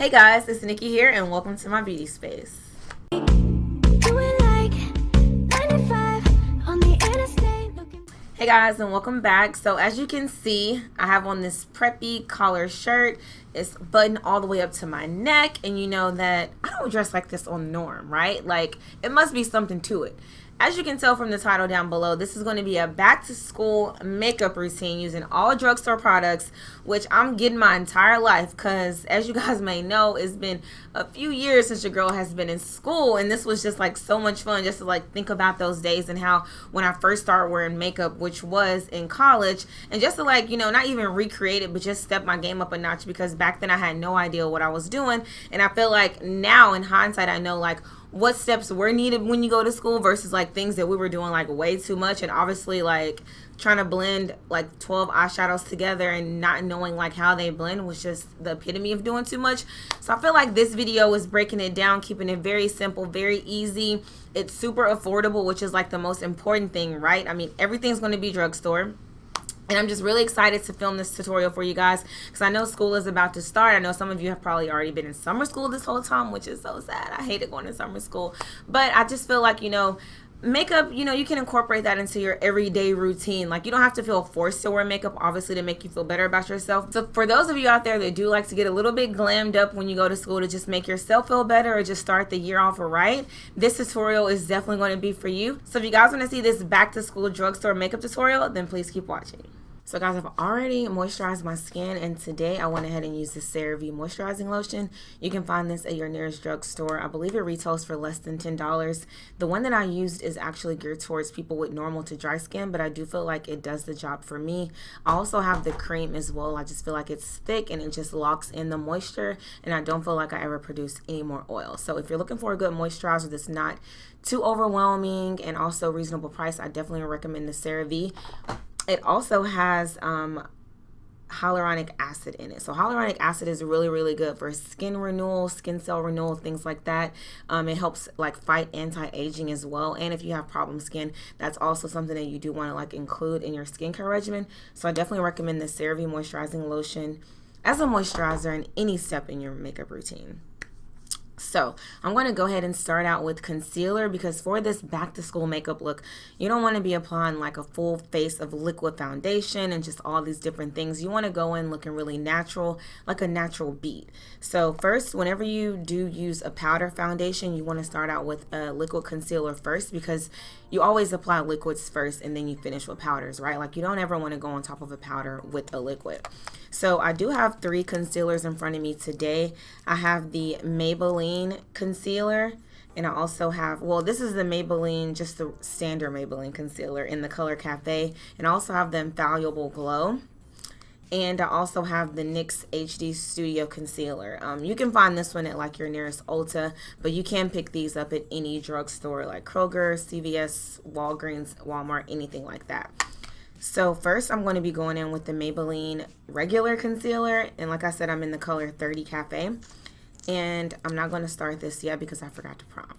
Hey guys, it's Nikki here and welcome to my beauty space. Hey guys, and welcome back. So as you can see, I have on this preppy collar shirt. It's buttoned all the way up to my neck, and you know that I don't dress like this on norm, right? Like, it must be something to it. As you can tell from the title down below, this is going to be a back to school makeup routine using all drugstore products, which I'm getting my entire life because, as you guys may know, it's been a few years since your girl has been in school, and this was just like so much fun just to like think about those days and how when I first started wearing makeup, which was in college, and just to like, you know, not even recreate it, but just step my game up a notch because back then I had no idea what I was doing, and I feel like now in hindsight I know like what steps were needed when you go to school versus like things that we were doing like way too much, and obviously like trying to blend like 12 eyeshadows together and not knowing like how they blend was just the epitome of doing too much. So I feel like this video is breaking it down, keeping it very simple, very easy. It's super affordable, which is like the most important thing, right? I mean, everything's going to be drugstore. And I'm just really excited to film this tutorial for you guys because I know school is about to start. I know some of you have probably already been in summer school this whole time, which is so sad. I hated going to summer school. But I just feel like, you know, makeup, you know, you can incorporate that into your everyday routine. Like, you don't have to feel forced to wear makeup, obviously, to make you feel better about yourself. So for those of you out there that do like to get a little bit glammed up when you go to school to just make yourself feel better or just start the year off right, this tutorial is definitely going to be for you. So if you guys want to see this back to school drugstore makeup tutorial, then please keep watching. So guys, I've already moisturized my skin, and today I went ahead and used the CeraVe Moisturizing Lotion. You can find this at your nearest drugstore. I believe it retails for less than $10. The one that I used is actually geared towards people with normal to dry skin, but I do feel like it does the job for me. I also have the cream as well. I just feel like it's thick and it just locks in the moisture, and I don't feel like I ever produce any more oil. So if you're looking for a good moisturizer that's not too overwhelming and also reasonable price, I definitely recommend the CeraVe. It also has hyaluronic acid in it. So hyaluronic acid is really, really good for skin renewal, skin cell renewal, things like that. It helps like fight anti-aging as well. And if you have problem skin, that's also something that you do want to like include in your skincare regimen. So I definitely recommend the CeraVe Moisturizing Lotion as a moisturizer in any step in your makeup routine. So I'm going to go ahead and start out with concealer because for this back to school makeup look, you don't want to be applying like a full face of liquid foundation and just all these different things. You want to go in looking really natural, like a natural beat. So first, whenever you do use a powder foundation, you want to start out with a liquid concealer first because you always apply liquids first and then you finish with powders, right? Like you don't ever want to go on top of a powder with a liquid. So I do have 3 concealers in front of me today. I have the Maybelline concealer, and I also have, well, this is the Maybelline, just the standard Maybelline concealer in the color Cafe, and I also have the Infallible Glow. And I also have the NYX HD Studio Concealer. You can find this one at like your nearest Ulta, but you can pick these up at any drugstore like Kroger, CVS, Walgreens, Walmart, anything like that. So first I'm going to be going in with the Maybelline regular concealer, and like I said, I'm in the color 30 Cafe, and I'm not going to start this yet because I forgot to prime.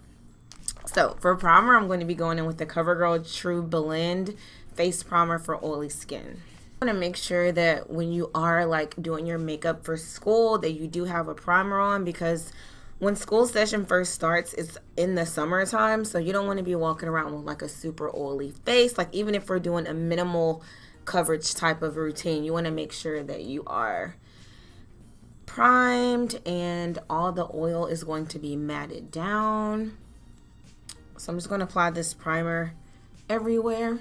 So for primer, I'm going to be going in with the COVERGIRL truBlend face primer for oily skin. I want to make sure that when you are like doing your makeup for school that you do have a primer on, because when school session first starts, it's in the summertime, so you don't want to be walking around with like a super oily face. Like even if we're doing a minimal coverage type of routine, you want to make sure that you are primed and all the oil is going to be matted down. So I'm just going to apply this primer everywhere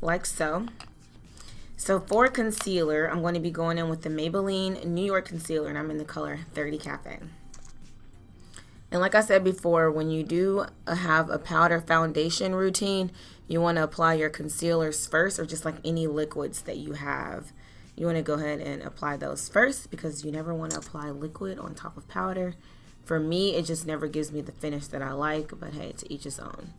like so. So for concealer, I'm going to be going in with the Maybelline New York concealer, and I'm in the color 30 Cafe. And like I said before, when you do have a powder foundation routine, you want to apply your concealers first, or just like any liquids that you have. You want to go ahead and apply those first because you never want to apply liquid on top of powder. For me, it just never gives me the finish that I like, but hey, to each his own.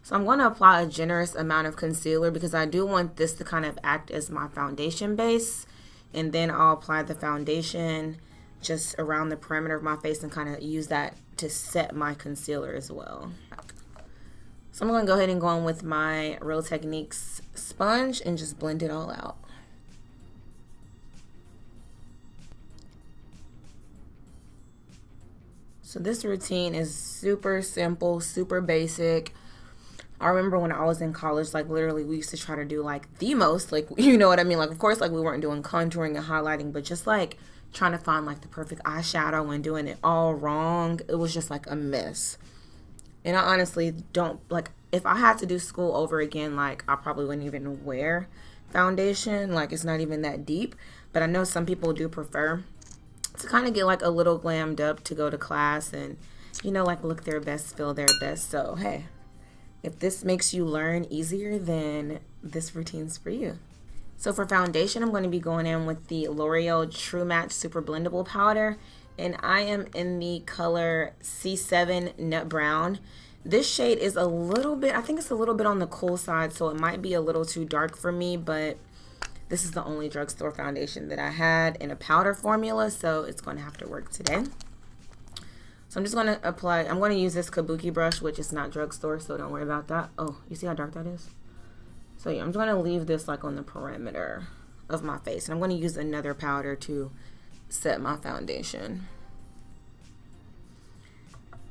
So I'm going to apply a generous amount of concealer because I do want this to kind of act as my foundation base, and then I'll apply the foundation just around the perimeter of my face and kind of use that to set my concealer as well. So I'm going to go ahead and go in with my Real Techniques sponge and just blend it all out. So this routine is super simple, super basic. I remember when I was in college, like literally we used to try to do like the most, like, you know what I mean? Like, of course, like we weren't doing contouring and highlighting, but just like trying to find like the perfect eyeshadow and doing it all wrong. It was just like a mess. And I honestly don't, like, if I had to do school over again, like I probably wouldn't even wear foundation. Like, it's not even that deep. But I know some people do prefer to kind of get like a little glammed up to go to class and, you know, like look their best, feel their best. So, hey, if this makes you learn easier, then this routine's for you. So for foundation, I'm going to be going in with the L'Oreal True Match Super-Blendable powder. And I am in the color C7 Nut Brown. This shade is a little bit, I think it's a little bit on the cool side, so it might be a little too dark for me, but this is the only drugstore foundation that I had in a powder formula, so it's going to have to work today. So I'm just going to apply, I'm going to use this Kabuki brush, which is not drugstore, so don't worry about that. Oh, you see how dark that is? So yeah, I'm just going to leave this like on the perimeter of my face. And I'm going to use another powder to set my foundation.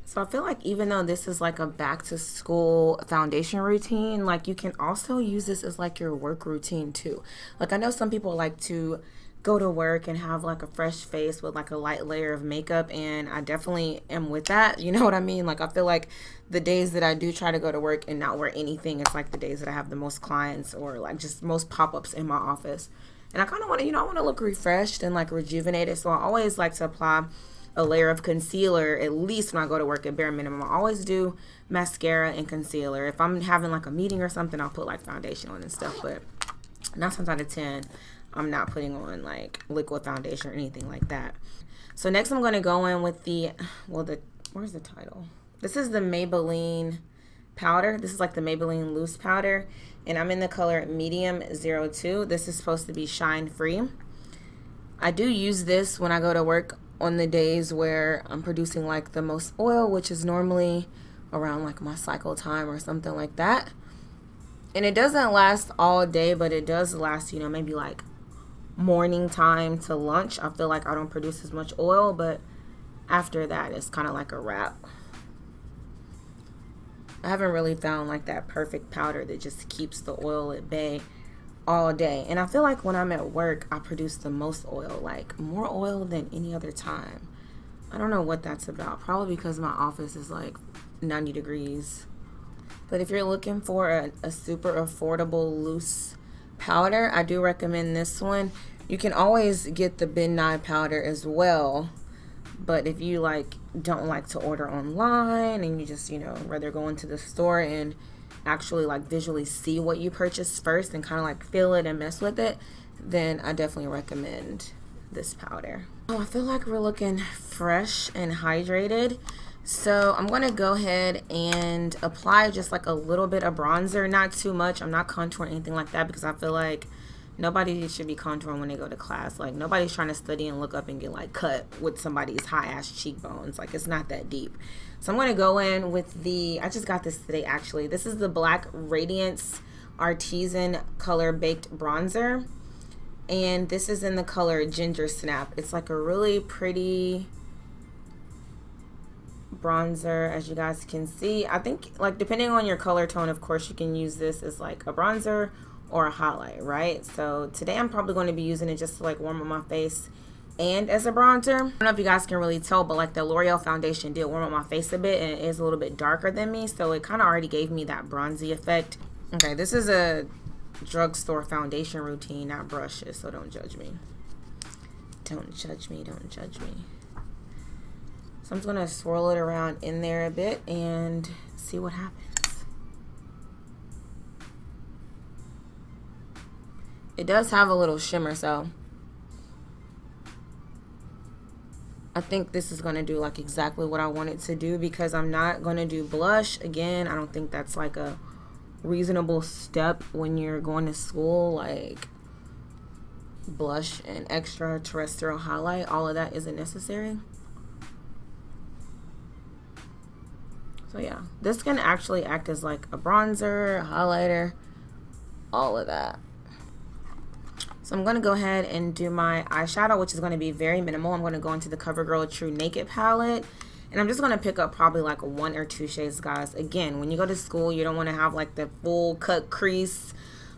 So I feel like even though this is like a back to school foundation routine, like you can also use this as like your work routine too. Like I know some people like to go to work and have like a fresh face with like a light layer of makeup, and I definitely am with that. You know what I mean? Like I feel like the days that I do try to go to work and not wear anything, it's like the days that I have the most clients or like just most pop-ups in my office. And I kind of want to, you know, I want to look refreshed and like rejuvenated. So I always like to apply a layer of concealer at least when I go to work at bare minimum. I always do mascara and concealer. If I'm having like a meeting or something, I'll put like foundation on and stuff, but 9 times out of 10 I'm not putting on like liquid foundation or anything like that. So next I'm going to go in with the, well, where's the title? This is the Maybelline powder. This is like the Maybelline loose powder, and I'm in the color medium 02. This is supposed to be shine free. I do use this when I go to work on the days where I'm producing like the most oil, which is normally around like my cycle time or something like that. And it doesn't last all day, but it does last, you know, maybe like morning time to lunch. I feel like I don't produce as much oil, but after that it's kind of like a wrap. I haven't really found like that perfect powder that just keeps the oil at bay all day. And I feel like when I'm at work, I produce the most oil, like more oil than any other time. I don't know what that's about. Probably because my office is like 90 degrees. But if you're looking for a super affordable loose powder, I do recommend this one. You can always get the Ben Nye powder as well. But if you like don't like to order online and you just, you know, rather go into the store and actually like visually see what you purchase first and kind of like feel it and mess with it, then I definitely recommend this powder. Oh, I feel like we're looking fresh and hydrated. So I'm going to go ahead and apply just like a little bit of bronzer, not too much. I'm not contouring anything like that because I feel like nobody should be contouring when they go to class. Like nobody's trying to study and look up and get like cut with somebody's high ass cheekbones. Like it's not that deep. So I'm going to go in with the, I just got this today actually. This is the Black Radiance Artisan Color Baked Bronzer. And this is in the color Gingersnap. It's like a really pretty bronzer, as you guys can see. I think like depending on your color tone, of course, you can use this as like a bronzer or a highlight, right? So today I'm probably going to be using it just to like warm up my face and as a bronzer. I don't know if you guys can really tell, but like the L'Oreal foundation did warm up my face a bit, and it is a little bit darker than me, so it kind of already gave me that bronzy effect. Okay, this is a drugstore foundation routine, not brushes, so don't judge me. Don't judge me, don't judge me. So I'm just gonna swirl it around in there a bit and see what happens. It does have a little shimmer, so I think this is gonna do like exactly what I want it to do, because I'm not gonna do blush. Again, I don't think that's like a reasonable step when you're going to school. Like blush and extra terrestrial highlight, all of that isn't necessary. So yeah, this can actually act as like a bronzer, a highlighter, all of that. So I'm going to go ahead and do my eyeshadow, which is going to be very minimal. I'm going to go into the CoverGirl True Naked palette. And I'm just going to pick up probably like 1 or 2 shades, guys. Again, when you go to school, you don't want to have like the full cut crease,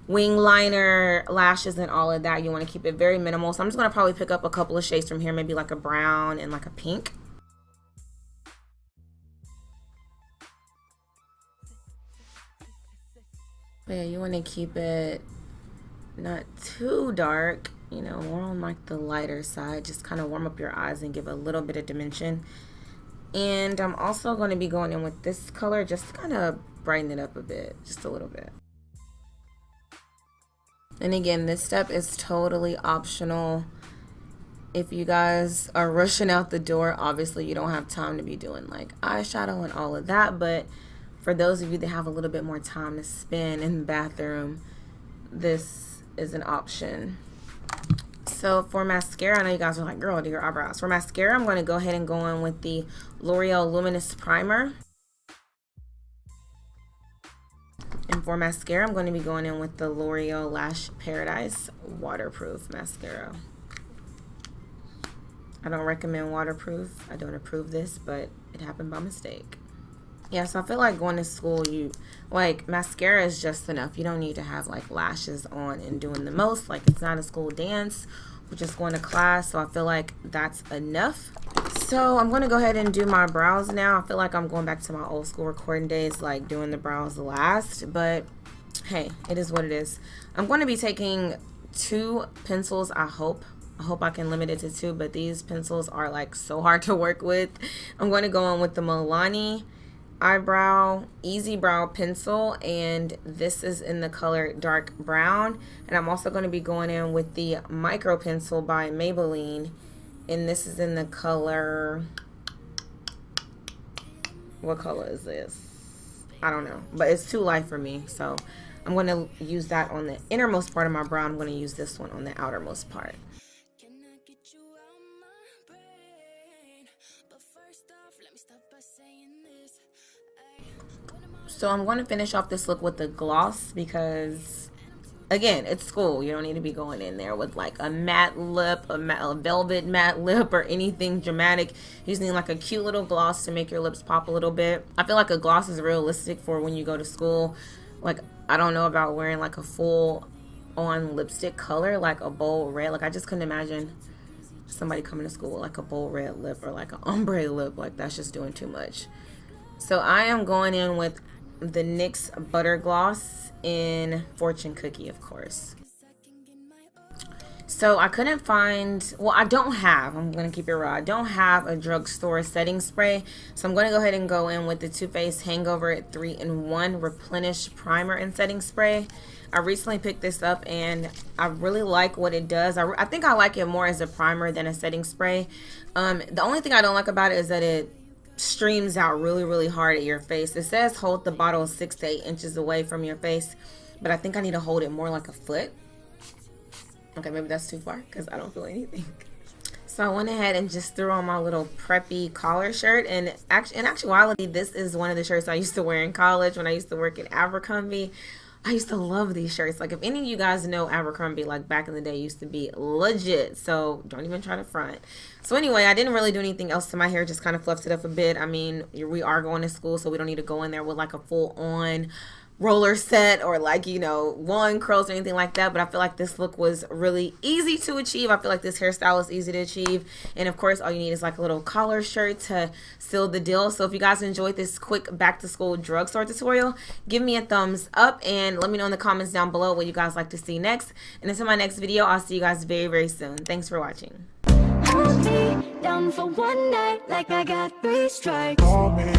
wing liner, lashes, and all of that. You want to keep it very minimal. So I'm just going to probably pick up a couple of shades from here, maybe like a brown and like a pink. But yeah, you want to keep it not too dark, you know, more on like the lighter side. Just kind of warm up your eyes and give a little bit of dimension. And I'm also going to be going in with this color just to kind of brighten it up a bit, just a little bit. And again, this step is totally optional. If you guys are rushing out the door, obviously you don't have time to be doing like eyeshadow and all of that, but for those of you that have a little bit more time to spend in the bathroom, this is an option. So for mascara, I know you guys are like, girl, do your eyebrows. For mascara, I'm going to go ahead and go in with the L'Oreal Luminous Primer. And for mascara, I'm going to be going in with the L'Oreal Lash Paradise Waterproof Mascara. I don't recommend waterproof. I don't approve this, but it happened by mistake. Yeah, so I feel like going to school, mascara is just enough. You don't need to have like lashes on and doing the most. Like, it's not a school dance. We're just going to class, so I feel like that's enough. So I'm going to go ahead and do my brows now. I feel like I'm going back to my old school recording days, like doing the brows last. But hey, it is what it is. I'm going to be taking 2 pencils, I hope. I hope I can limit it to 2, but these pencils are like so hard to work with. I'm going to go on with the Milani Eyebrow Easy Brow Pencil, and this is in the color dark brown. And I'm also going to be going in with the Micro Pencil by Maybelline, and this is in the color, what color is this? I don't know, but it's too light for me, so I'm going to use that on the innermost part of my brow. I'm going to use this one on the outermost part. So I'm going to finish off this look with the gloss because, again, it's school. You don't need to be going in there with like a matte lip, a velvet matte lip, or anything dramatic. You just need like a cute little gloss to make your lips pop a little bit. I feel like a gloss is realistic for when you go to school. Like, I don't know about wearing like a full on lipstick color, like a bold red. Like, I just couldn't imagine somebody coming to school with like a bold red lip or like an ombre lip. Like, that's just doing too much. So I am going in with the NYX Butter Gloss in Fortune Cookie, of course. So I couldn't find, well, I don't have, I'm going to keep it raw, I don't have a drugstore setting spray. So I'm going to go ahead and go in with the Too Faced Hangover 3-in-1 Replenish Primer and Setting Spray. I recently picked this up and I really like what it does. I think I like it more as a primer than a setting spray. The only thing I don't like about it is that it streams out really hard at your face. It says hold the bottle 6 to 8 inches away from your face, but I think I need to hold it more like a foot. Okay, maybe that's too far because I don't feel anything. So I went ahead and just threw on my little preppy collar shirt, and in actuality, this is one of the shirts I used to wear in college when I used to work at Abercrombie. I used to love these shirts. Like, if any of you guys know Abercrombie, like back in the day, used to be legit. So don't even try to front. So anyway, I didn't really do anything else to my hair. Just kind of fluffed it up a bit. I mean, we are going to school, so we don't need to go in there with like a full on roller set or like, you know, one curls or anything like that. But I feel like this look was really easy to achieve. I feel like this hairstyle is easy to achieve. And of course, all you need is like a little collar shirt to seal the deal. So if you guys enjoyed this quick back to school drugstore tutorial, give me a thumbs up and let me know in the comments down below what you guys like to see next. And until my next video, I'll see you guys very soon. Thanks for watching. Down for one night like I got 3 strikes. Call me,